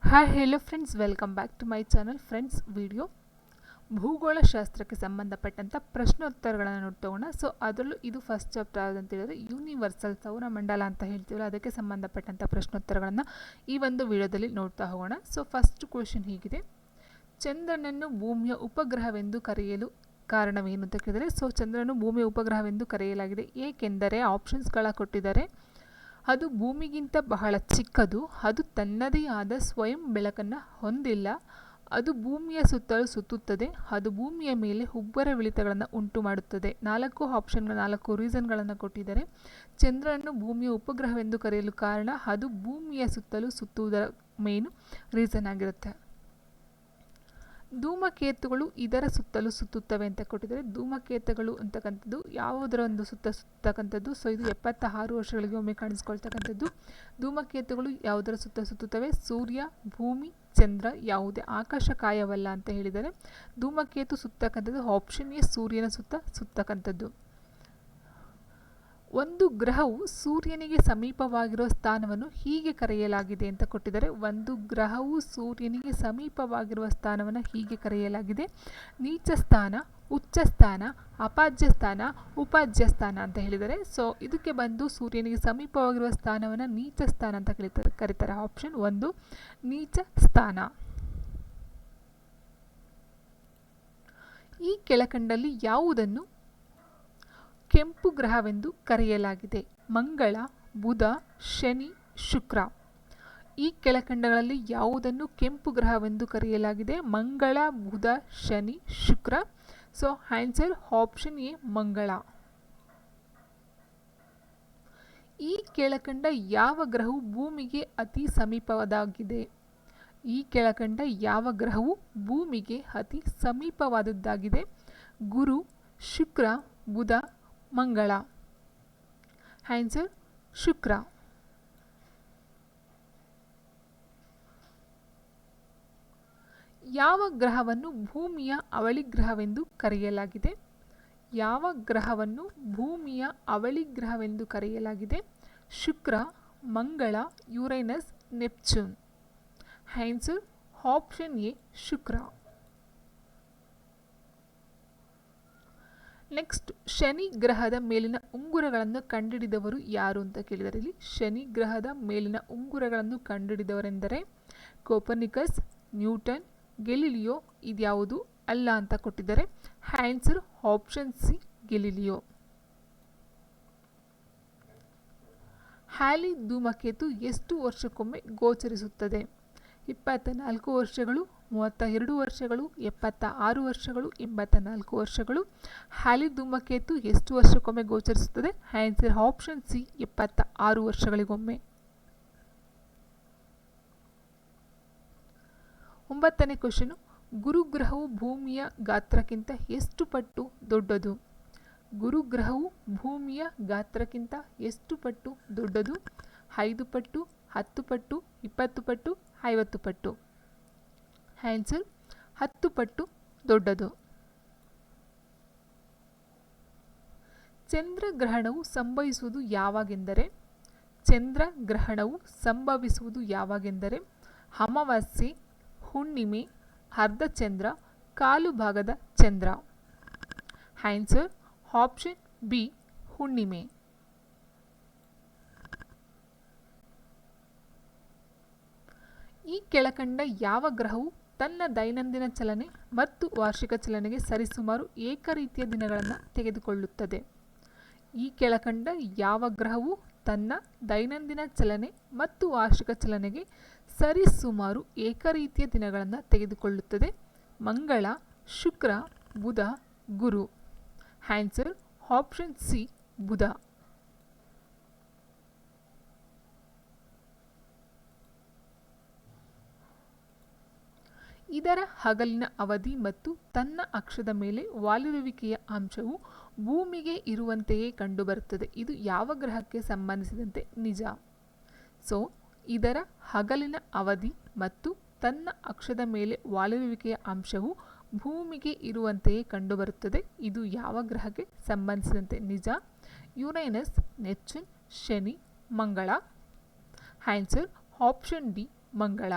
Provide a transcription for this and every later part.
Hi hello friends, welcome back to my channel. Friends, video ಭೂಗೋಳಶಾಸ್ತ್ರಕ್ಕೆ ಸಂಬಂಧಪಟ್ಟಂಥ ಪ್ರಶ್ನೋತ್ತರಗಳನ್ನು ನೋಡ್ತೋಣ. So ಅದರಲ್ಲೂ ಇದು ಫಸ್ಟ್ ಚಾಪ್ಟರ್ ಯಾವುದಂತ ಹೇಳಿದ್ರೆ ಯೂನಿವರ್ಸಲ್ ಸೌರಮಂಡಲ ಅಂತ ಹೇಳ್ತೀವಲ್ಲ, ಅದಕ್ಕೆ ಸಂಬಂಧಪಟ್ಟಂಥ ಪ್ರಶ್ನೋತ್ತರಗಳನ್ನು ಈ ಒಂದು ವಿಡಿಯೋದಲ್ಲಿ ನೋಡ್ತಾ ಹೋಗೋಣ. ಸೊ ಫಸ್ಟ್ ಕ್ವೆಶ್ಚನ್ ಹೀಗಿದೆ: ಚಂದ್ರನನ್ನು ಭೂಮಿಯ ಉಪಗ್ರಹವೆಂದು ಕರೆಯಲು ಕಾರಣವೇನು ಅಂತ ಕೇಳಿದರೆ, ಸೊ ಚಂದ್ರನು ಭೂಮಿಯ ಉಪಗ್ರಹವೆಂದು ಕರೆಯಲಾಗಿದೆ ಏಕೆಂದರೆ ಆಪ್ಷನ್ಸ್ಗಳ ಕೊಟ್ಟಿದ್ದಾರೆ. ಅದು ಭೂಮಿಗಿಂತ ಬಹಳ ಚಿಕ್ಕದು, ಅದು ತನ್ನದೇ ಆದ ಸ್ವಯಂ ಬೆಳಕನ್ನು ಹೊಂದಿಲ್ಲ, ಅದು ಭೂಮಿಯ ಸುತ್ತಲೂ ಸುತ್ತುತ್ತದೆ, ಅದು ಭೂಮಿಯ ಮೇಲೆ ಉಬ್ಬರವಿಳಿತಗಳನ್ನು ಉಂಟು ಮಾಡುತ್ತದೆ. 4 ಆಪ್ಷನ್ಗಳ 4 ರೀಸನ್ಗಳನ್ನು ಕೊಟ್ಟಿದ್ದಾರೆ. ಚಂದ್ರನನ್ನು ಭೂಮಿಯ ಉಪಗ್ರಹವೆಂದು ಕರೆಯಲು ಕಾರಣ ಅದು ಭೂಮಿಯ ಸುತ್ತಲೂ ಸುತ್ತುವುದರ ಮೇನು ರೀಸನ್ ಆಗಿರುತ್ತೆ. ಧೂಮಕೇತುಗಳು ಇದರ ಸುತ್ತಲೂ ಸುತ್ತುತ್ತವೆ ಅಂತ ಕೊಟ್ಟಿದ್ದಾರೆ. ಧೂಮಕೇತುಗಳು ಅಂತಕ್ಕಂಥದ್ದು ಯಾವುದರ ಒಂದು ಸುತ್ತಕ್ಕಂಥದ್ದು, ಸೊ ಇದು 76 ವರ್ಷಗಳಿಗೆ ಒಮ್ಮೆ ಕಾಣಿಸ್ಕೊಳ್ತಕ್ಕಂಥದ್ದು. ಧೂಮಕೇತುಗಳು ಯಾವುದರ ಸುತ್ತುತ್ತವೆ? ಸೂರ್ಯ, ಭೂಮಿ, ಚಂದ್ರ, ಯಾವುದೇ ಆಕಾಶಕಾಯವಲ್ಲ ಅಂತ ಹೇಳಿದರೆ ಧೂಮಕೇತು ಸುತ್ತಕ್ಕಂಥದ್ದು ಆಪ್ಷನ್ ಎ, ಸೂರ್ಯನ ಸುತ್ತಕ್ಕಂಥದ್ದು. ಒಂದು ಗ್ರಹವು ಸೂರ್ಯನಿಗೆ ಸಮೀಪವಾಗಿರುವ ಸ್ಥಾನವನ್ನು ಹೀಗೆ ಕರೆಯಲಾಗಿದೆ ಅಂತ ಕೊಟ್ಟಿದ್ದಾರೆ. ಒಂದು ಗ್ರಹವು ಸೂರ್ಯನಿಗೆ ಸಮೀಪವಾಗಿರುವ ಸ್ಥಾನವನ್ನು ಹೀಗೆ ಕರೆಯಲಾಗಿದೆ: ನೀಚ ಸ್ಥಾನ, ಉಚ್ಚ ಸ್ಥಾನ, ಅಪಾಜ್ಯ ಸ್ಥಾನ, ಉಪಾಜ್ಯ ಸ್ಥಾನ ಅಂತ ಹೇಳಿದ್ದಾರೆ. ಸೊ ಇದಕ್ಕೆ ಬಂದು ಸೂರ್ಯನಿಗೆ ಸಮೀಪವಾಗಿರುವ ಸ್ಥಾನವನ್ನು ನೀಚ ಸ್ಥಾನ ಅಂತ ಕರೀತಾರೆ. ಆಪ್ಷನ್ 1 ನೀಚ ಸ್ಥಾನ. ಈ ಕೆಳಕಂಡಲ್ಲಿ ಯಾವುದನ್ನು ಕೆಂಪು ಗ್ರಹವೆಂದು ಕರೆಯಲಾಗಿದೆ? ಮಂಗಳ, ಬುಧ, ಶನಿ, ಶುಕ್ರ. ಈ ಕೆಳಕಂಡಗಳಲ್ಲಿ ಯಾವುದನ್ನು ಕೆಂಪು ಗ್ರಹವೆಂದು ಕರೆಯಲಾಗಿದೆ? ಮಂಗಳ, ಬುಧ, ಶನಿ, ಶುಕ್ರ. ಸೊ ಆನ್ಸರ್ ಆಪ್ಷನ್ ಎ, ಮಂಗಳ. ಈ ಕೆಳಕಂಡ ಯಾವ ಗ್ರಹವು ಭೂಮಿಗೆ ಅತಿ ಸಮೀಪವಾದಾಗಿದೆ? ಈ ಕೆಳಕಂಡ ಯಾವ ಗ್ರಹವು ಭೂಮಿಗೆ ಅತಿ ಸಮೀಪವಾದದ್ದಾಗಿದೆ? ಗುರು, ಶುಕ್ರ, ಬುಧ, ಮಂಗಳ. ಆನ್ಸರ್ ಶುಕ್ರ. ಯಾವ ಗ್ರಹವನ್ನು ಭೂಮಿಯ ಅವಳಿ ಗ್ರಹವೆಂದು ಕರೆಯಲಾಗಿದೆ? ಯಾವ ಗ್ರಹವನ್ನು ಭೂಮಿಯ ಅವಳಿ ಗ್ರಹವೆಂದು ಕರೆಯಲಾಗಿದೆ? ಶುಕ್ರ, ಮಂಗಳ, Uranus, Neptune. Answer option A, Shukra. Next, Shani ಗ್ರಹದ ಮೇಲಿನ ಉಂಗುರಗಳನ್ನು ಕಂಡುಹಿಡಿದವರು ಯಾರು ಅಂತ ಕೇಳಿದರೆ, ಇಲ್ಲಿ ಶನಿ ಗ್ರಹದ ಮೇಲಿನ ಉಂಗುರಗಳನ್ನು ಕಂಡುಹಿಡಿದವರೆಂದರೆ ಕೋಪರ್ನಿಕಸ್, ನ್ಯೂಟನ್, ಗೆಲಿಲಿಯೋ. ಇದ್ಯಾವುದು ಅಲ್ಲ ಅಂತ ಕೊಟ್ಟಿದ್ದಾರೆ. Answer option C, Galileo. Halley ಧೂಮಕೇತು ಎಷ್ಟು ವರ್ಷಕ್ಕೊಮ್ಮೆ ಗೋಚರಿಸುತ್ತದೆ? 24 ವರ್ಷಗಳು, 32 ವರ್ಷಗಳು, 76 ವರ್ಷಗಳು, 84 ವರ್ಷಗಳು. ಹ್ಯಾಲಿ ಧೂಮಕೇತು ಎಷ್ಟು ವರ್ಷಕ್ಕೊಮ್ಮೆ ಗೋಚರಿಸುತ್ತದೆ? ಆನ್ಸರ್ ಆಪ್ಷನ್ ಸಿ, 76 ವರ್ಷಗಳಿಗೊಮ್ಮೆ. 9ನೇ ಕ್ವೆಶ್ಚನ್: ಗುರುಗ್ರಹವು ಭೂಮಿಯ ಗಾತ್ರಕ್ಕಿಂತ ಎಷ್ಟು ಪಟ್ಟು ದೊಡ್ಡದು? ಗುರುಗ್ರಹವು ಭೂಮಿಯ ಗಾತ್ರಕ್ಕಿಂತ ಎಷ್ಟು ಪಟ್ಟು ದೊಡ್ಡದು? 5 ಪಟ್ಟು, 10 ಪಟ್ಟು, 20 ಪಟ್ಟು, 50 ಪಟ್ಟು. ಆನ್ಸರ್ 10 ಪಟ್ಟು ದೊಡ್ಡದು. ಚಂದ್ರಗ್ರಹಣವು ಸಂಭವಿಸುವುದು ಯಾವಾಗೆಂದರೆ? ಚಂದ್ರಗ್ರಹಣವು ಸಂಭವಿಸುವುದು ಯಾವಾಗೆಂದರೆ ಅಮಾವಾಸ್ಯೆ, ಹುಣ್ಣಿಮೆ, ಅರ್ಧಚಂದ್ರ, ಕಾಲು ಭಾಗದ ಚಂದ್ರ. ಆನ್ಸರ್ ಆಪ್ಷನ್ ಬಿ, ಹುಣ್ಣಿಮೆ. ಈ ಕೆಳಕಂಡ ಯಾವ ಗ್ರಹವು ತನ್ನ ದೈನಂದಿನ ಚಲನೆ ಮತ್ತು ವಾರ್ಷಿಕ ಚಲನೆಗೆ ಸರಿಸುಮಾರು ಏಕರೀತಿಯ ದಿನಗಳನ್ನು ತೆಗೆದುಕೊಳ್ಳುತ್ತದೆ? ಈ ಕೆಳಕಂಡ ಯಾವ ಗ್ರಹವು ತನ್ನ ದೈನಂದಿನ ಚಲನೆ ಮತ್ತು ವಾರ್ಷಿಕ ಚಲನೆಗೆ ಸರಿಸುಮಾರು ಏಕರೀತಿಯ ದಿನಗಳನ್ನು ತೆಗೆದುಕೊಳ್ಳುತ್ತದೆ? ಮಂಗಳ, ಶುಕ್ರ, ಬುಧ, ಗುರು. ಆನ್ಸರ್ ಆಪ್ಷನ್ ಸಿ, ಬುಧ. ಇದರ ಹಗಲಿನ ಅವಧಿ ಮತ್ತು ತನ್ನ ಅಕ್ಷದ ಮೇಲೆ ವಾಲಿರುವಿಕೆಯ ಅಂಶವು ಭೂಮಿಗೆ ಇರುವಂತೆಯೇ ಕಂಡುಬರುತ್ತದೆ. ಇದು ಯಾವ ಗ್ರಹಕ್ಕೆ ಸಂಬಂಧಿಸಿದಂತೆ ನಿಜ? ಸೊ ಇದರ ಹಗಲಿನ ಅವಧಿ ಮತ್ತು ತನ್ನ ಅಕ್ಷದ ಮೇಲೆ ವಾಲಿರುವಿಕೆಯ ಅಂಶವು ಭೂಮಿಗೆ ಇರುವಂತೆಯೇ ಕಂಡುಬರುತ್ತದೆ. ಇದು ಯಾವ ಗ್ರಹಕ್ಕೆ ಸಂಬಂಧಿಸಿದಂತೆ ನಿಜ? ಯುರೇನಸ್, ನೆಪ್ಚೂನ್, ಶನಿ, ಮಂಗಳ. ಆನ್ಸರ್ ಆಪ್ಷನ್ ಡಿ, ಮಂಗಳ.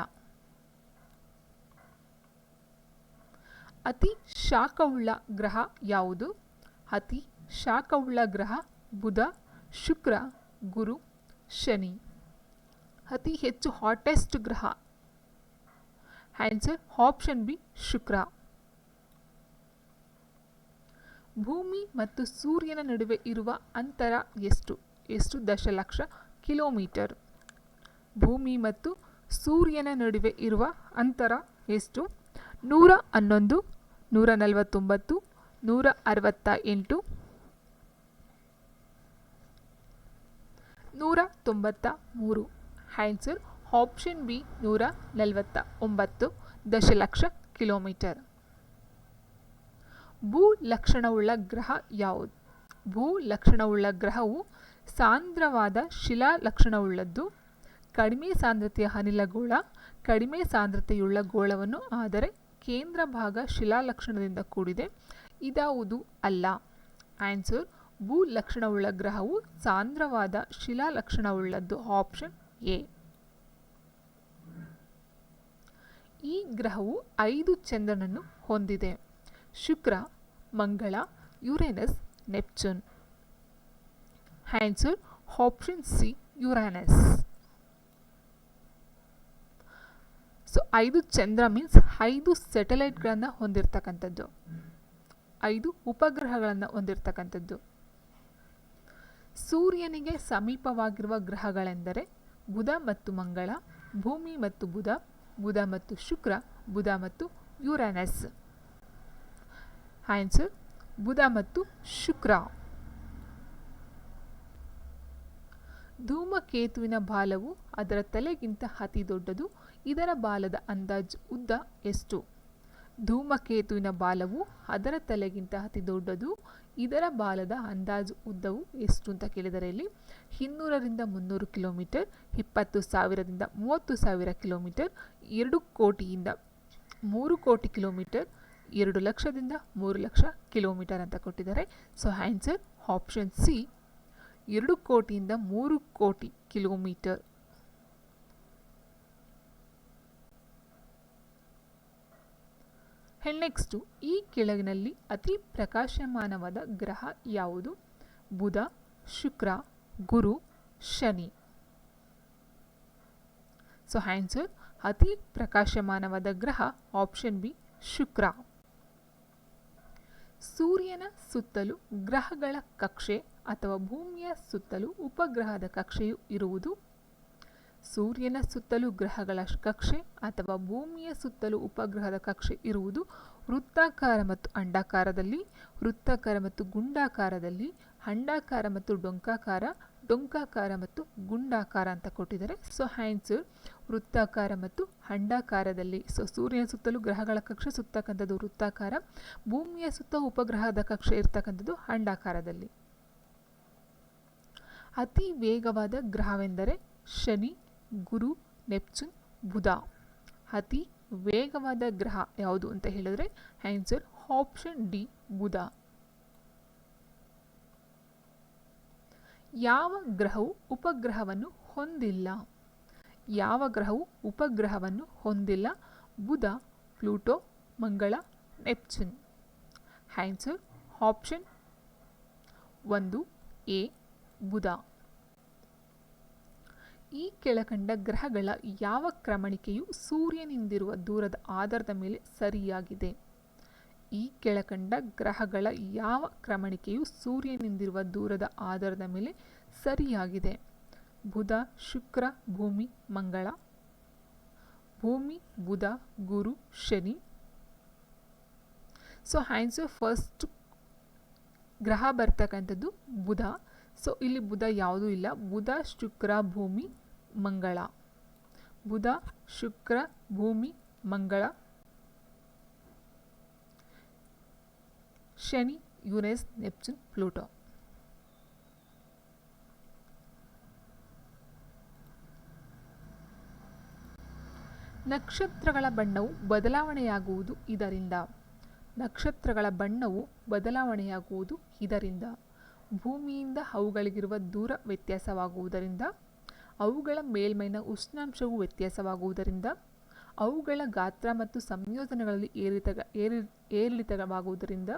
ಅತಿ ಶಾಖವುಳ್ಳ ಗ್ರಹ ಯಾವುದು? ಅತಿ ಶಾಖವುಳ್ಳ ಗ್ರಹ ಬುಧ, ಶುಕ್ರ, ಗುರು, ಶನಿ. ಅತಿ ಹೆಚ್ಚು ಹಾಟೆಸ್ಟ್ ಗ್ರಹ ಆನ್ಸರ್ ಆಪ್ಷನ್ ಬಿ ಶುಕ್ರ. ಭೂಮಿ ಮತ್ತು ಸೂರ್ಯನ ನಡುವೆ ಇರುವ ಅಂತರ ಎಷ್ಟು? ಎಷ್ಟು ದಶಲಕ್ಷ ಕಿಲೋಮೀಟರ್? ಭೂಮಿ ಮತ್ತು ಸೂರ್ಯನ ನಡುವೆ ಇರುವ ಅಂತರ ಎಷ್ಟು? 111, 149, 168, 193. ಆನ್ಸರ್ ಆಪ್ಷನ್ ಬಿ 149 ದಶಲಕ್ಷ ಕಿಲೋಮೀಟರ್. ಭೂ ಲಕ್ಷಣವುಳ್ಳ ಗ್ರಹ ಯಾವುದು? ಭೂ ಲಕ್ಷಣವುಳ್ಳ ಗ್ರಹವು ಸಾಂದ್ರವಾದ ಶಿಲಾ ಲಕ್ಷಣವುಳ್ಳದ್ದು, ಕಡಿಮೆ ಸಾಂದ್ರತೆಯ ಅನಿಲ ಗೋಳ, ಕಡಿಮೆ ಸಾಂದ್ರತೆಯುಳ್ಳ ಗೋಳವನ್ನು ಆದರೆ ಕೇಂದ್ರ ಭಾಗ ಶಿಲಾಲಕ್ಷಣದಿಂದ ಕೂಡಿದೆ. ಇದಾವುದು ಅಲ್ಲ? ಆನ್ಸರ್ ಭೂ ಲಕ್ಷಣವುಳ್ಳ ಗ್ರಹವು ಸಾಂದ್ರವಾದ ಶಿಲಾಲಕ್ಷಣವುಳ್ಳದ್ದು. Option A. ಈ ಗ್ರಹವು 5 ಚಂದ್ರನನ್ನು ಹೊಂದಿದೆ. ಶುಕ್ರ, ಮಂಗಳ, Uranus, Neptune. Answer option C Uranus. So 5 ಚಂದ್ರ ಮೀನ್ಸ್ 5 ಸ್ಯಾಟಲೈಟ್ಗಳನ್ನು ಹೊಂದಿರತಕ್ಕಂಥದ್ದು, 5 ಉಪಗ್ರಹಗಳನ್ನು ಹೊಂದಿರತಕ್ಕಂಥದ್ದು. ಸೂರ್ಯನಿಗೆ ಸಮೀಪವಾಗಿರುವ ಗ್ರಹಗಳೆಂದರೆ ಬುಧ ಮತ್ತು ಮಂಗಳ, ಭೂಮಿ ಮತ್ತು ಬುಧ, ಬುಧ ಮತ್ತು ಶುಕ್ರ, ಬುಧ ಮತ್ತು ಯುರೇನಸ್. ಆನ್ಸರ್ ಬುಧ ಮತ್ತು ಶುಕ್ರ. ಧೂಮಕೇತುವಿನ ಬಾಲವು ಅದರ ತಲೆಗಿಂತ ಅತಿ ದೊಡ್ಡದು. ಇದರ ಬಾಲದ ಅಂದಾಜು ಉದ್ದ ಎಷ್ಟು? ಧೂಮಕೇತುವಿನ ಬಾಲವು ಅದರ ತಲೆಗಿಂತ ಅತಿ ದೊಡ್ಡದು. ಇದರ ಬಾಲದ ಅಂದಾಜು ಉದ್ದವು ಎಷ್ಟು ಅಂತ ಕೇಳಿದರೆ ಇಲ್ಲಿ 200ರಿಂದ 300 ಕಿಲೋಮೀಟರ್, 20,000ದಿಂದ 30,000 ಕಿಲೋಮೀಟರ್, 2 ಕೋಟಿಯಿಂದ 3 ಕೋಟಿ ಕಿಲೋಮೀಟರ್, 2 ಲಕ್ಷದಿಂದ 3 ಲಕ್ಷ ಕಿಲೋಮೀಟರ್ ಅಂತ ಕೊಟ್ಟಿದ್ದಾರೆ. ಸೊ ಆನ್ಸರ್ ಆಪ್ಷನ್ ಸಿ 2 ಕೋಟಿಯಿಂದ 3 ಕೋಟಿ ಕಿಲೋಮೀಟರ್. ನೆಕ್ಸ್ಟು, ಈ ಕೆಳಗಿನಲ್ಲಿ ಅತಿ ಪ್ರಕಾಶಮಾನವಾದ ಗ್ರಹ ಯಾವುದು? ಬುಧ, ಶುಕ್ರ, ಗುರು, ಶನಿ. ಸೊ ಆನ್ಸರ್ ಅತಿ ಪ್ರಕಾಶಮಾನವಾದ ಗ್ರಹ ಆಪ್ಷನ್ ಬಿ ಶುಕ್ರ. ಸೂರ್ಯನ ಸುತ್ತಲೂ ಗ್ರಹಗಳ ಕಕ್ಷೆ ಅಥವಾ ಭೂಮಿಯ ಸುತ್ತಲೂ ಉಪಗ್ರಹದ ಕಕ್ಷೆಯು ಇರುವುದು? ಸೂರ್ಯನ ಸುತ್ತಲೂ ಗ್ರಹಗಳ ಕಕ್ಷೆ ಅಥವಾ ಭೂಮಿಯ ಸುತ್ತಲೂ ಉಪಗ್ರಹದ ಕಕ್ಷೆ ಇರುವುದು ವೃತ್ತಾಕಾರ ಮತ್ತು ಅಂಡಾಕಾರದಲ್ಲಿ, ವೃತ್ತಾಕಾರ ಮತ್ತು ಗುಂಡಾಕಾರದಲ್ಲಿ, ಅಂಡಾಕಾರ ಮತ್ತು ಡೊಂಕಾಕಾರ, ಡೊಂಕಾಕಾರ ಮತ್ತು ಗುಂಡಾಕಾರ ಅಂತ ಕೊಟ್ಟಿದ್ದಾರೆ. ಸೊ ಆನ್ಸರ್ ವೃತ್ತಾಕಾರ ಮತ್ತು ಅಂಡಾಕಾರದಲ್ಲಿ. ಸೊ ಸೂರ್ಯನ ಸುತ್ತಲೂ ಗ್ರಹಗಳ ಕಕ್ಷೆ ಸುತ್ತಕ್ಕಂಥದ್ದು ವೃತ್ತಾಕಾರ, ಭೂಮಿಯ ಸುತ್ತ ಉಪಗ್ರಹದ ಕಕ್ಷೆ ಇರ್ತಕ್ಕಂಥದ್ದು ಅಂಡಾಕಾರದಲ್ಲಿ. ಅತಿ ವೇಗವಾದ ಗ್ರಹವೆಂದರೆ ಶನಿ, ಗುರು, ನೆಪ್ಚೂನ್, ಬುಧ. ಅತಿ ವೇಗವಾದ ಗ್ರಹ ಯಾವುದು ಅಂತ ಹೇಳಿದ್ರೆ ಆನ್ಸರ್ ಆಪ್ಷನ್ ಡಿ ಬುಧ. ಯಾವ ಗ್ರಹವು ಉಪಗ್ರಹವನ್ನು ಹೊಂದಿಲ್ಲ? ಯಾವ ಗ್ರಹವು ಉಪಗ್ರಹವನ್ನು ಹೊಂದಿಲ್ಲ? ಬುಧ, ಪ್ಲೂಟೋ, ಮಂಗಳ, ನೆಪ್ಚೂನ್. ಆನ್ಸರ್ ಆಪ್ಷನ್ 1 ಎ ಬುಧ. ಈ ಕೆಳಕಂಡ ಗ್ರಹಗಳ ಯಾವ ಕ್ರಮಣಿಕೆಯು ಸೂರ್ಯನಿಂದಿರುವ ದೂರದ ಆಧಾರದ ಮೇಲೆ ಸರಿಯಾಗಿದೆ? ಈ ಕೆಳಕಂಡ ಗ್ರಹಗಳ ಯಾವ ಕ್ರಮಣಿಕೆಯು ಸೂರ್ಯನಿಂದಿರುವ ದೂರದ ಆಧಾರದ ಮೇಲೆ ಸರಿಯಾಗಿದೆ? ಬುಧ, ಶುಕ್ರ, ಭೂಮಿ, ಮಂಗಳ. ಭೂಮಿ, ಬುಧ, ಗುರು, ಶನಿ. ಸೊ ಆನ್ಸರ್ ಫಸ್ಟ್ ಗ್ರಹ ಬರ್ತಕ್ಕಂಥದ್ದು ಬುಧ. ಸೊ ಇಲ್ಲಿ ಬುಧ ಯಾವುದೂ ಇಲ್ಲ. ಬುಧ, ಶುಕ್ರ, ಭೂಮಿ, ಮಂಗಳ. ಬುಧ, ಶುಕ್ರ, ಭೂಮಿ, ಮಂಗಳ. Shani, Uranus, Neptune, Pluto. ನಕ್ಷತ್ರಗಳ ಬಣ್ಣವು ಬದಲಾವಣೆಯಾಗುವುದು ಇದರಿಂದ. ನಕ್ಷತ್ರಗಳ ಬಣ್ಣವು ಬದಲಾವಣೆಯಾಗುವುದು ಇದರಿಂದ. ಭೂಮಿಯಿಂದ ಅವುಗಳಿಗಿರುವ ದೂರ ವ್ಯತ್ಯಾಸವಾಗುವುದರಿಂದ, ಅವುಗಳ ಮೇಲ್ಮೈನ ಉಷ್ಣಾಂಶವು ವ್ಯತ್ಯಾಸವಾಗುವುದರಿಂದ, ಅವುಗಳ ಗಾತ್ರ ಮತ್ತು ಸಂಯೋಜನೆಗಳಲ್ಲಿ ಏರಿಳಿತವಾಗುವುದರಿಂದ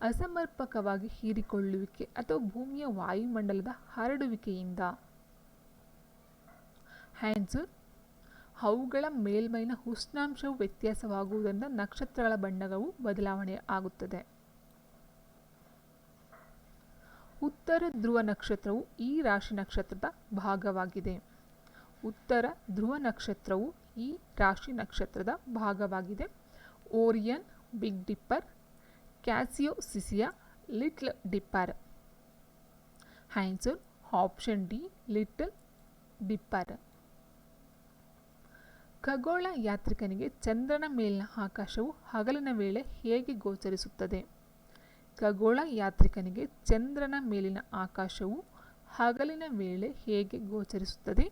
ಅಸಮರ್ಪಕವಾಗಿ ಹೀರಿಕೊಳ್ಳುವಿಕೆ ಅಥವಾ ಭೂಮಿಯ ವಾಯುಮಂಡಲದ ಹರಡುವಿಕೆಯಿಂದ. ಆನ್ಸರ್, ಅವುಗಳ ಮೇಲ್ಮೈನ ಉಷ್ಣಾಂಶವು ವ್ಯತ್ಯಾಸವಾಗುವುದರಿಂದ ನಕ್ಷತ್ರಗಳ ಬಣ್ಣವು ಬದಲಾವಣೆ ಆಗುತ್ತದೆ. ಉತ್ತರ ಧ್ರುವ ನಕ್ಷತ್ರವು ಈ ರಾಶಿ ನಕ್ಷತ್ರದ ಭಾಗವಾಗಿದೆ. ಉತ್ತರ ಧ್ರುವ ನಕ್ಷತ್ರವು ಈ ರಾಶಿ ನಕ್ಷತ್ರದ ಭಾಗವಾಗಿದೆ. Orion, Big Dipper, Cassiopeia, Little Dipper. Answer, option D, Little Dipper. ಖಗೋಳ ಯಾತ್ರಿಕನಿಗೆ ಚಂದ್ರನ ಮೇಲಿನ ಆಕಾಶವು ಹಗಲಿನ ವೇಳೆ ಹೇಗೆ ಗೋಚರಿಸುತ್ತದೆ? ಖಗೋಳ ಯಾತ್ರಿಕನಿಗೆ ಚಂದ್ರನ ಮೇಲಿನ ಆಕಾಶವು ಹಗಲಿನ ವೇಳೆ ಹೇಗೆ ಗೋಚರಿಸುತ್ತದೆ?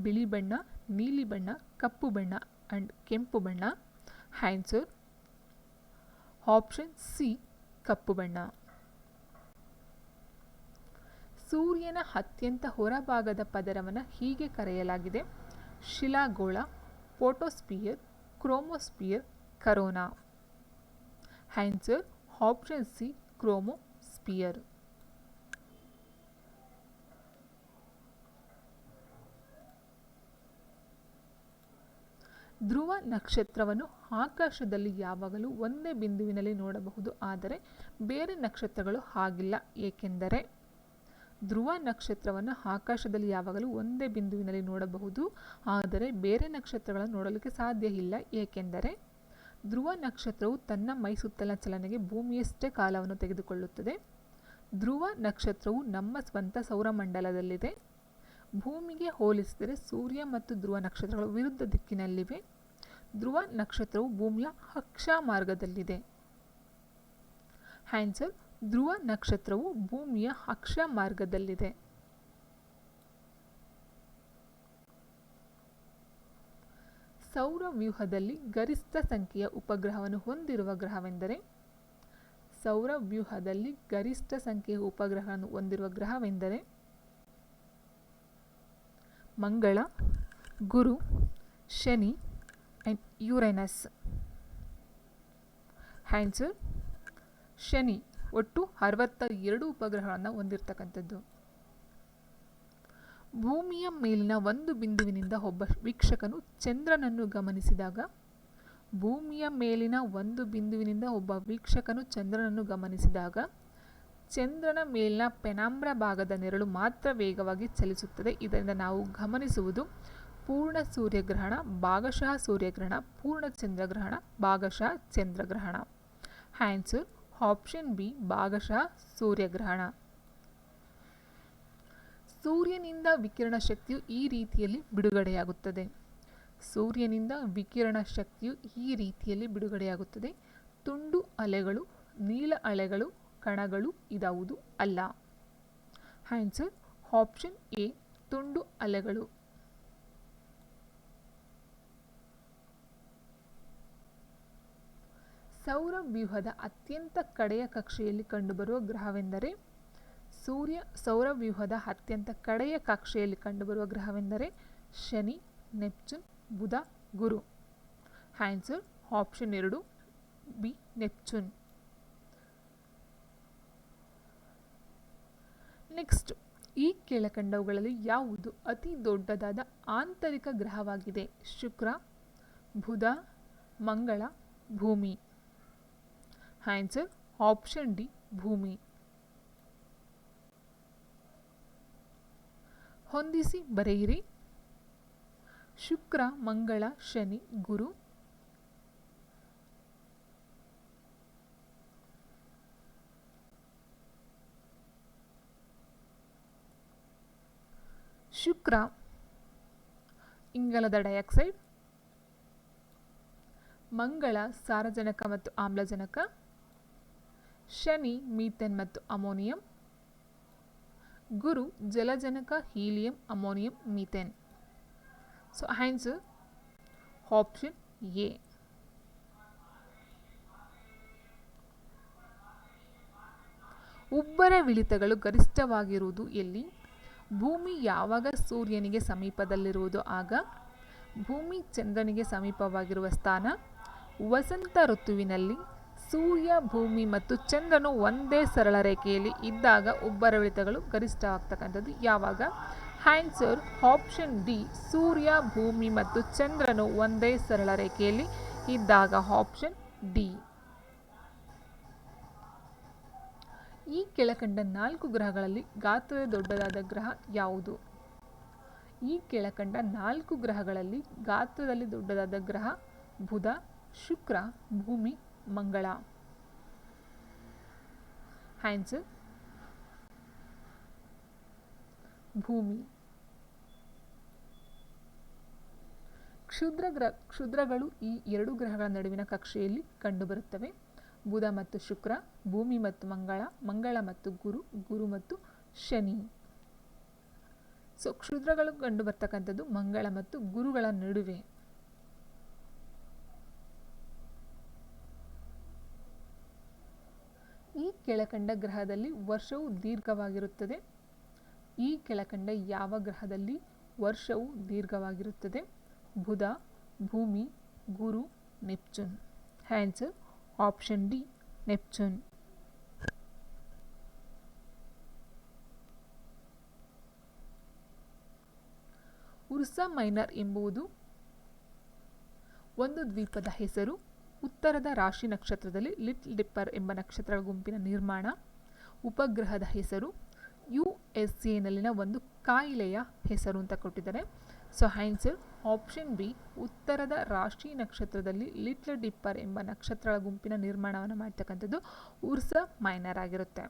ಬಿಳಿ ಬಣ್ಣ, ನೀಲಿ ಬಣ್ಣ, ಕಪ್ಪು ಬಣ್ಣ ಅಂಡ್ ಕೆಂಪು ಬಣ್ಣ. ಆನ್ಸರ್, ಆಪ್ಷನ್ ಸಿ, ಕಪ್ಪು ಬಣ್ಣ. ಸೂರ್ಯನ ಅತ್ಯಂತ ಹೊರಭಾಗದ ಪದರವನ್ನು ಹೀಗೆ ಕರೆಯಲಾಗಿದೆ: ಶಿಲಾಗೋಳ, photosphere, chromosphere, corona. Answer, option C, chromosphere. ಧ್ರುವ ನಕ್ಷತ್ರವನ್ನು ಆಕಾಶದಲ್ಲಿ ಯಾವಾಗಲೂ ಒಂದೇ ಬಿಂದುವಿನಲ್ಲಿ ನೋಡಬಹುದು, ಆದರೆ ಬೇರೆ ನಕ್ಷತ್ರಗಳು ಹಾಗಿಲ್ಲ. ಏಕೆಂದರೆ ಧ್ರುವ ನಕ್ಷತ್ರವನ್ನು ಆಕಾಶದಲ್ಲಿ ಯಾವಾಗಲೂ ಒಂದೇ ಬಿಂದುವಿನಲ್ಲಿ ನೋಡಬಹುದು, ಆದರೆ ಬೇರೆ ನಕ್ಷತ್ರಗಳನ್ನು ನೋಡಲಿಕ್ಕೆ ಸಾಧ್ಯ ಇಲ್ಲ. ಏಕೆಂದರೆ ಧ್ರುವ ನಕ್ಷತ್ರವು ತನ್ನ ಮೈ ಸುತ್ತಲಿನ ಚಲನೆಗೆ ಭೂಮಿಯಷ್ಟೇ ಕಾಲವನ್ನು ತೆಗೆದುಕೊಳ್ಳುತ್ತದೆ. ಧ್ರುವ ನಕ್ಷತ್ರವು ನಮ್ಮ ಸ್ವಂತ ಸೌರಮಂಡಲದಲ್ಲಿದೆ. ಭೂಮಿಗೆ ಹೋಲಿಸಿದರೆ ಸೂರ್ಯ ಮತ್ತು ಧ್ರುವ ನಕ್ಷತ್ರಗಳು ವಿರುದ್ಧ ದಿಕ್ಕಿನಲ್ಲಿವೆ. ಧ್ರುವ ನಕ್ಷತ್ರವು ಭೂಮಿಯ ಅಕ್ಷ ಮಾರ್ಗದಲ್ಲಿದೆ. ಆನ್ಸರ್, ಧ್ರುವ ನಕ್ಷತ್ರವು ಭೂಮಿಯ ಅಕ್ಷ ಮಾರ್ಗದಲ್ಲಿದೆ. ಸೌರವ್ಯೂಹದಲ್ಲಿ ಗರಿಷ್ಠ ಸಂಖ್ಯೆಯ ಉಪಗ್ರಹವನ್ನು ಹೊಂದಿರುವ ಗ್ರಹವೆಂದರೆ? ಸೌರವ್ಯೂಹದಲ್ಲಿ ಗರಿಷ್ಠ ಸಂಖ್ಯೆಯ ಉಪಗ್ರಹವನ್ನು ಹೊಂದಿರುವ ಗ್ರಹವೆಂದರೆ ಮಂಗಳ, ಗುರು, ಶನಿ ಅಂಡ್ ಯುರೇನಸ್. ಆನ್ಸರ್, ಶನಿ ಒಟ್ಟು 62 ಉಪಗ್ರಹಗಳನ್ನು ಹೊಂದಿರತಕ್ಕಂಥದ್ದು. ಭೂಮಿಯ ಮೇಲಿನ ಒಂದು ಬಿಂದುವಿನಿಂದ ಒಬ್ಬ ವೀಕ್ಷಕನು ಚಂದ್ರನನ್ನು ಗಮನಿಸಿದಾಗ ಭೂಮಿಯ ಮೇಲಿನ ಒಂದು ಬಿಂದುವಿನಿಂದ ಒಬ್ಬ ವೀಕ್ಷಕನು ಚಂದ್ರನನ್ನು ಗಮನಿಸಿದಾಗ ಚಂದ್ರನ ಮೇಲಿನ ಪೆನಾಂಬ್ರ ಭಾಗದ ನೆರಳು ಮಾತ್ರ ವೇಗವಾಗಿ ಚಲಿಸುತ್ತದೆ. ಇದರಿಂದ ನಾವು ಗಮನಿಸುವುದು ಪೂರ್ಣ ಸೂರ್ಯಗ್ರಹಣ, ಭಾಗಶಃ ಸೂರ್ಯಗ್ರಹಣ, ಪೂರ್ಣ ಚಂದ್ರಗ್ರಹಣ, ಭಾಗಶಃ ಚಂದ್ರಗ್ರಹಣ. ಆನ್ಸರ್, ಆಪ್ಷನ್ ಬಿ, ಭಾಗಶಃ ಸೂರ್ಯಗ್ರಹಣ. ಸೂರ್ಯನಿಂದ ವಿಕಿರಣ ಶಕ್ತಿಯು ಈ ರೀತಿಯಲ್ಲಿ ಬಿಡುಗಡೆಯಾಗುತ್ತದೆ. ಸೂರ್ಯನಿಂದ ವಿಕಿರಣ ಶಕ್ತಿಯು ಈ ರೀತಿಯಲ್ಲಿ ಬಿಡುಗಡೆಯಾಗುತ್ತದೆ. ತುಂಡು ಅಲೆಗಳು, ನೀಲ ಅಲೆಗಳು, ಕಣಗಳು ಇದಾವುದು ಅಲ್ಲ. ಆನ್ಸರ್, ಆಪ್ಷನ್ ಎ, ತುಂಡು ಅಲೆಗಳು. ಸೌರವ್ಯೂಹದ ಅತ್ಯಂತ ಕಡೆಯ ಕಕ್ಷೆಯಲ್ಲಿ ಕಂಡುಬರುವ ಗ್ರಹವೆಂದರೆ? ಸೌರವ್ಯೂಹದ ಅತ್ಯಂತ ಕಡೆಯ ಕಕ್ಷೆಯಲ್ಲಿ ಕಂಡುಬರುವ ಗ್ರಹವೆಂದರೆ ಶನಿ, ನೆಪ್ಚೂನ್, ಬುಧ, ಗುರು. Answer, option 2, B, Neptune. Next, ಈ ಕೆಳಕಂಡವುಗಳಲ್ಲಿ ಯಾವುದು ಅತಿ ದೊಡ್ಡದಾದ ಆಂತರಿಕ ಗ್ರಹವಾಗಿದೆ? ಶುಕ್ರ, ಬುಧ, ಮಂಗಳ, ಭೂಮಿ. ಆನ್ಸರ್, ಆಪ್ಷನ್ ಡಿ, ಭೂಮಿ. ಹೊಂದಿಸಿ ಬರೆಯಿರಿ. ಶುಕ್ರ, ಮಂಗಳ, ಶನಿ, ಗುರು. ಶುಕ್ರ ಇಂಗಾಲದ ಡೈಆಕ್ಸೈಡ್, ಮಂಗಳ ಸಾರಜನಕ ಮತ್ತು ಆಮ್ಲಜನಕ, ಶನಿ ಮೀಥೇನ್ ಮತ್ತು ಅಮೋನಿಯಂ, ಗುರು ಜಲಜನಕ, helium, ammonium, methane. So answer option A. ಉಬ್ಬರವಿಳಿತಗಳು ಗರಿಷ್ಠವಾಗಿರುವುದು ಎಲ್ಲಿ? ಭೂಮಿ ಯಾವಾಗ ಸೂರ್ಯನಿಗೆ ಸಮೀಪದಲ್ಲಿರುವುದು ಆಗ. ಭೂಮಿ ಚಂದ್ರನಿಗೆ ಸಮೀಪವಾಗಿರುವ ಸ್ಥಾನ. ವಸಂತ ಋತುವಿನಲ್ಲಿ ಸೂರ್ಯ, ಭೂಮಿ ಮತ್ತು ಚಂದ್ರನು ಒಂದೇ ಸರಳ ರೇಖೆಯಲ್ಲಿ ಇದ್ದಾಗ ಉಬ್ಬರವಿಳಿತಗಳು ಗರಿಷ್ಠವಾಗ್ತಕ್ಕಂಥದ್ದು ಯಾವಾಗ? ಆನ್ಸರ್ ಆಪ್ಷನ್ ಡಿ, ಸೂರ್ಯ, ಭೂಮಿ ಮತ್ತು ಚಂದ್ರನು ಒಂದೇ ಸರಳ ರೇಖೆಯಲ್ಲಿ ಇದ್ದಾಗ. Option D. ಈ ಕೆಳಕಂಡ 4 ಗ್ರಹಗಳಲ್ಲಿ ಗಾತ್ರದ ದೊಡ್ಡದಾದ ಗ್ರಹ ಯಾವುದು? ಈ ಕೆಳಕಂಡ 4 ಗ್ರಹಗಳಲ್ಲಿ ಗಾತ್ರದಲ್ಲಿ ದೊಡ್ಡದಾದ ಗ್ರಹ ಬುಧ, ಶುಕ್ರ, ಭೂಮಿ, ಮಂಗಳ. ಆನ್ಸರ್ ಭೂಮಿ. ಕ್ಷುದ್ರಗಳು ಈ 2 ಗ್ರಹಗಳ ನಡುವಿನ ಕಕ್ಷೆಯಲ್ಲಿ ಕಂಡುಬರುತ್ತವೆ. ಬುಧ ಮತ್ತು ಶುಕ್ರ, ಭೂಮಿ ಮತ್ತು ಮಂಗಳ, ಮಂಗಳ ಮತ್ತು ಗುರು, ಗುರು ಮತ್ತು ಶನಿ. ಸೊ ಕ್ಷುದ್ರಗಳು ಕಂಡು ಬರ್ತಕ್ಕಂಥದ್ದು ಮಂಗಳ ಮತ್ತು ಗುರುಗಳ ನಡುವೆ. ಈ ಕೆಳಕಂಡ ಗ್ರಹದಲ್ಲಿ ವರ್ಷವು ದೀರ್ಘವಾಗಿರುತ್ತದೆ. ಈ ಕೆಳಕಂಡ ಯಾವ ಗ್ರಹದಲ್ಲಿ ವರ್ಷವು ದೀರ್ಘವಾಗಿರುತ್ತದೆ? ಬುಧ, ಭೂಮಿ, ಗುರು, Neptune. Answer option D, Neptune. Ursa Minor ಎಂಬುದು ಒಂದು ದ್ವೀಪದ ಹೆಸರು. ಉತ್ತರದ ರಾಶಿ ನಕ್ಷತ್ರದಲ್ಲಿ ಲಿಟ್ಲ್ ಡಿಪ್ಪರ್ ಎಂಬ ನಕ್ಷತ್ರಗಳ ಗುಂಪಿನ ನಿರ್ಮಾಣ. ಉಪಗ್ರಹದ ಹೆಸರು. USA ಒಂದು ಕಾಯಿಲೆಯ ಹೆಸರು ಅಂತ ಕೊಟ್ಟಿದ್ದಾರೆ. ಸೊ ಆನ್ಸರ್ ಆಪ್ಷನ್ ಬಿ, ಉತ್ತರದ ರಾಶಿ ನಕ್ಷತ್ರದಲ್ಲಿ ಲಿಟ್ಲ್ ಡಿಪ್ಪರ್ ಎಂಬ ನಕ್ಷತ್ರಗಳ ಗುಂಪಿನ ನಿರ್ಮಾಣವನ್ನು ಮಾಡ್ತಕ್ಕಂಥದ್ದು ಉರ್ಸಾ ಮೈನರ್ ಆಗಿರುತ್ತೆ.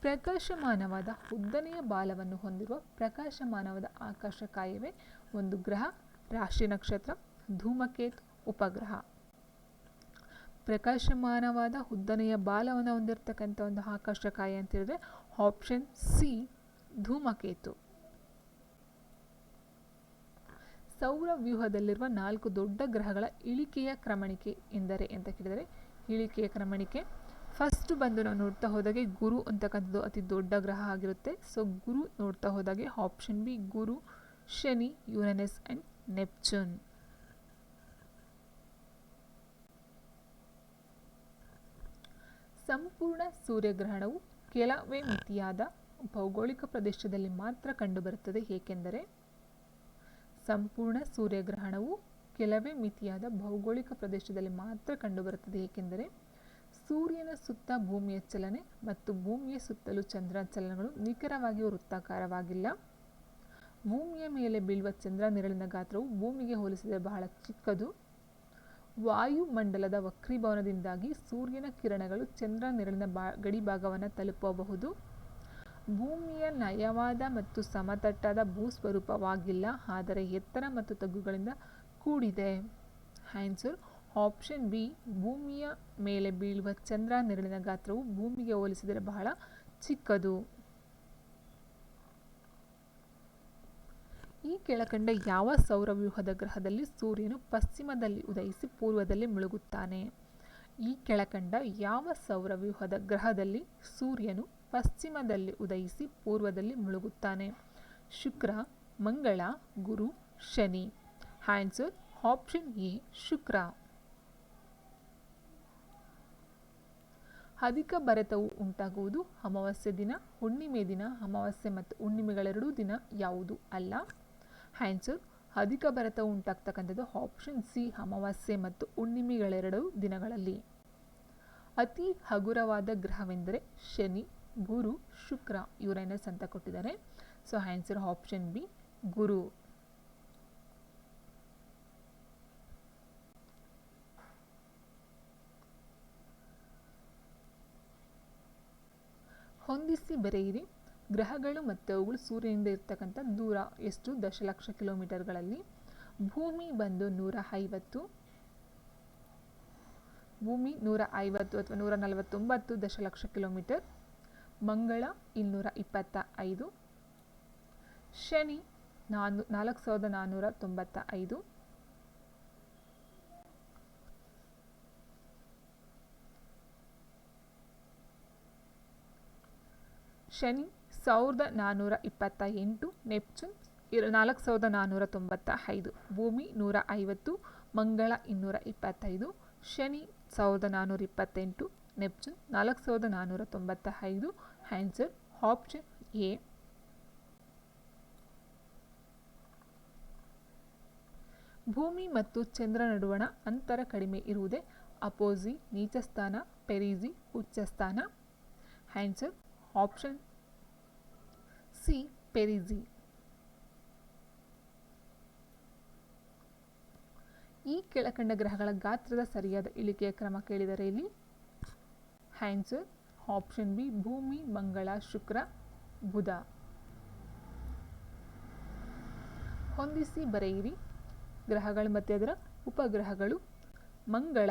ಪ್ರಕಾಶಮಾನವಾದ ಉದ್ದನೆಯ ಬಾಲವನ್ನು ಹೊಂದಿರುವ ಪ್ರಕಾಶಮಾನವಾದ ಆಕಾಶಕಾಯವೇ ಒಂದು ಗ್ರಹ, ರಾಶಿ ನಕ್ಷತ್ರ, ಧೂಮಕೇತು, ಉಪಗ್ರಹ. ಪ್ರಕಾಶಮಾನವಾದ ಉದ್ದನೆಯ ಬಾಲವನ್ನು ಹೊಂದಿರತಕ್ಕಂಥ ಒಂದು ಆಕಾಶಕಾಯ ಅಂತ ಹೇಳಿದ್ರೆ ಆಪ್ಷನ್ ಸಿ, ಧೂಮಕೇತು. ಸೌರವ್ಯೂಹದಲ್ಲಿರುವ 4 ದೊಡ್ಡ ಗ್ರಹಗಳ ಇಳಿಕೆಯ ಕ್ರಮಣಿಕೆ ಎಂದರೆ ಅಂತ ಕೇಳಿದರೆ, ಇಳಿಕೆಯ ಕ್ರಮಣಿಕೆ ಫಸ್ಟ್ ಬಂದು ನಾವು ನೋಡ್ತಾ ಹೋದಾಗೆ ಗುರು ಅಂತಕ್ಕಂಥದ್ದು ಅತಿ ದೊಡ್ಡ ಗ್ರಹ ಆಗಿರುತ್ತೆ. ಸೊ ಗುರು ನೋಡ್ತಾ ಹೋದಾಗೆ option B, Guru, Shani, Uranus and Neptune. ಸಂಪೂರ್ಣ ಸೂರ್ಯಗ್ರಹಣವು ಕೆಲವೇ ಮಿತಿಯಾದ ಭೌಗೋಳಿಕ ಪ್ರದೇಶದಲ್ಲಿ ಮಾತ್ರ ಕಂಡುಬರುತ್ತದೆ. ಏಕೆಂದರೆ ಸಂಪೂರ್ಣ ಸೂರ್ಯಗ್ರಹಣವು ಕೆಲವೇ ಮಿತಿಯಾದ ಭೌಗೋಳಿಕ ಪ್ರದೇಶದಲ್ಲಿ ಮಾತ್ರ ಕಂಡುಬರುತ್ತದೆ. ಏಕೆಂದರೆ ಸೂರ್ಯನ ಸುತ್ತ ಭೂಮಿಯ ಚಲನೆ ಮತ್ತು ಭೂಮಿಯ ಸುತ್ತಲೂ ಚಂದ್ರನ ಚಲನಗಳು ನಿಖರವಾಗಿ ವೃತ್ತಾಕಾರವಾಗಿಲ್ಲ. ಭೂಮಿಯ ಮೇಲೆ ಬೀಳುವ ಚಂದ್ರ ನೆರಳಿನ ಗಾತ್ರವು ಭೂಮಿಗೆ ಹೋಲಿಸಿದರೆ ಬಹಳ ಚಿಕ್ಕದು. ವಾಯುಮಂಡಲದ ವಕ್ರೀಭವನದಿಂದಾಗಿ ಸೂರ್ಯನ ಕಿರಣಗಳು ಚಂದ್ರ ನೆರಳಿನ ಗಡಿಭಾಗವನ್ನು ತಲುಪಬಹುದು. ಭೂಮಿಯ ನಯವಾದ ಮತ್ತು ಸಮತಟ್ಟಾದ ಭೂಸ್ವರೂಪವಾಗಿಲ್ಲ, ಆದರೆ ಎತ್ತರ ಮತ್ತು ತಗ್ಗುಗಳಿಂದ ಕೂಡಿದೆ. ಆನ್ಸರ್ ಆಪ್ಷನ್ ಬಿ, ಭೂಮಿಯ ಮೇಲೆ ಬೀಳುವ ಚಂದ್ರ ನೆರಳಿನ ಗಾತ್ರವು ಭೂಮಿಗೆ ಹೋಲಿಸಿದರೆ ಬಹಳ ಚಿಕ್ಕದು. ಈ ಕೆಳಕಂಡ ಯಾವ ಸೌರವ್ಯೂಹದ ಗ್ರಹದಲ್ಲಿ ಸೂರ್ಯನು ಪಶ್ಚಿಮದಲ್ಲಿ ಉದಯಿಸಿ ಪೂರ್ವದಲ್ಲಿ ಮುಳುಗುತ್ತಾನೆ? ಈ ಕೆಳಕಂಡ ಯಾವ ಸೌರವ್ಯೂಹದ ಗ್ರಹದಲ್ಲಿ ಸೂರ್ಯನು ಪಶ್ಚಿಮದಲ್ಲಿ ಉದಯಿಸಿ ಪೂರ್ವದಲ್ಲಿ ಮುಳುಗುತ್ತಾನೆ? ಶುಕ್ರ, ಮಂಗಳ, ಗುರು, ಶನಿ. ಆನ್ಸರ್ ಆಪ್ಷನ್ ಎ, ಶುಕ್ರ. ಅಧಿಕ ಬರೆತವು ಉಂಟಾಗುವುದು ಅಮಾವಾಸ್ಯೆ ದಿನ, ಹುಣ್ಣಿಮೆ ದಿನ. ಅಮಾವಾಸ್ಯೆ ಮತ್ತು ಹುಣ್ಣಿಮೆಗಳೆರಡೂ ದಿನ ಯಾವುದು ಅಲ್ಲ. ಆನ್ಸರ್ ಅಧಿಕ ಬರೆತವು ಉಂಟಾಗ್ತಕ್ಕಂಥದ್ದು ಆಪ್ಷನ್ ಸಿ, ಅಮಾವಾಸ್ಯೆ ಮತ್ತು ಹುಣ್ಣಿಮೆಗಳೆರಡೂ ದಿನಗಳಲ್ಲಿ. ಅತಿ ಹಗುರವಾದ ಗ್ರಹವೆಂದರೆ ಶನಿ, ಗುರು, ಶುಕ್ರ, ಯುರೇನಸ್ ಅಂತ ಕೊಟ್ಟಿದ್ದಾರೆ. ಸೊ ಆನ್ಸರ್ ಆಪ್ಷನ್ ಬಿ, ಗುರು. ಹೊಂದಿಸಿ ಬರೆಯಿರಿ. ಗ್ರಹಗಳು ಮತ್ತು ಅವುಗಳು ಸೂರ್ಯನಿಂದ ಇರ್ತಕ್ಕಂಥ ದೂರ ಎಷ್ಟು? ದಶಲಕ್ಷ ಕಿಲೋಮೀಟರ್ಗಳಲ್ಲಿ. ಭೂಮಿ ಬಂದು 150, ಭೂಮಿ 150 ಅಥವಾ 149 ದಶಲಕ್ಷ ಕಿಲೋಮೀಟರ್. ಮಂಗಳ 225, ಶನಿ 4495, ಶನಿ 1428, ನೆಪ್ಚೂನ್ 4495, ಭೂಮಿ 150, ಮಂಗಳ 225, ಶನಿ 1428, ನೆಪ್ಚೂನ್ 4495. Answer option A. ಭೂಮಿ ಮತ್ತು ಚಂದ್ರ ನಡುವಣ ಅಂತರ ಕಡಿಮೆ ಇರುವುದೇ ಅಪೋಸಿ ನೀಚಸ್ಥಾನ, ಪೆರಿಜಿ ಉಚ್ಚಸ್ಥಾನ. Answer option C perigee. ಈ ಕೆಳಕಂಡ ಗ್ರಹಗಳ ಗಾತ್ರದ ಸರಿಯಾದ ಇಳಿಕೆಯ ಕ್ರಮ ಕೇಳಿದರೆ ಇಲ್ಲಿ ಆನ್ಸರ್ ಆಪ್ಷನ್ ಬಿ ಭೂಮಿ, ಮಂಗಳ, ಶುಕ್ರ, ಬುಧ. ಹೊಂದಿಸಿ ಬರೆಯಿರಿ. ಗ್ರಹಗಳು ಮತ್ತು ಅದರ ಉಪಗ್ರಹಗಳು. ಮಂಗಳ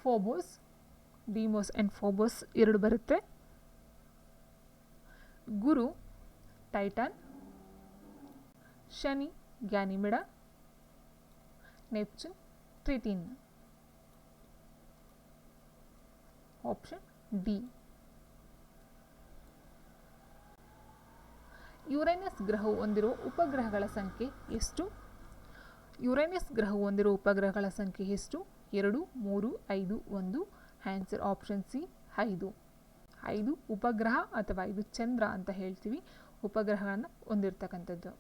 ಫೋಬೋಸ್, ಡಿಮೋಸ್ ಆ್ಯಂಡ್ ಫೋಬೋಸ್ 2 ಬರುತ್ತೆ. ಗುರು ಟೈಟಾನ್, ಶನಿ Ganymede, Neptune Triton. Option D. Uranus ಗ್ರಹವು ಹೊಂದಿರುವ ಉಪಗ್ರಹಗಳ ಸಂಖ್ಯೆ ಎಷ್ಟು? ಯುರೇನಸ್ ಗ್ರಹವು ಹೊಂದಿರುವ ಉಪಗ್ರಹಗಳ ಸಂಖ್ಯೆ ಎಷ್ಟು? 2, 3, 5, 1. Answer option C 5. 5 ಉಪಗ್ರಹ ಅಥವಾ 5 ಚಂದ್ರ ಅಂತ ಹೇಳ್ತೀವಿ ಉಪಗ್ರಹಗಳನ್ನು ಹೊಂದಿರತಕ್ಕಂಥದ್ದು.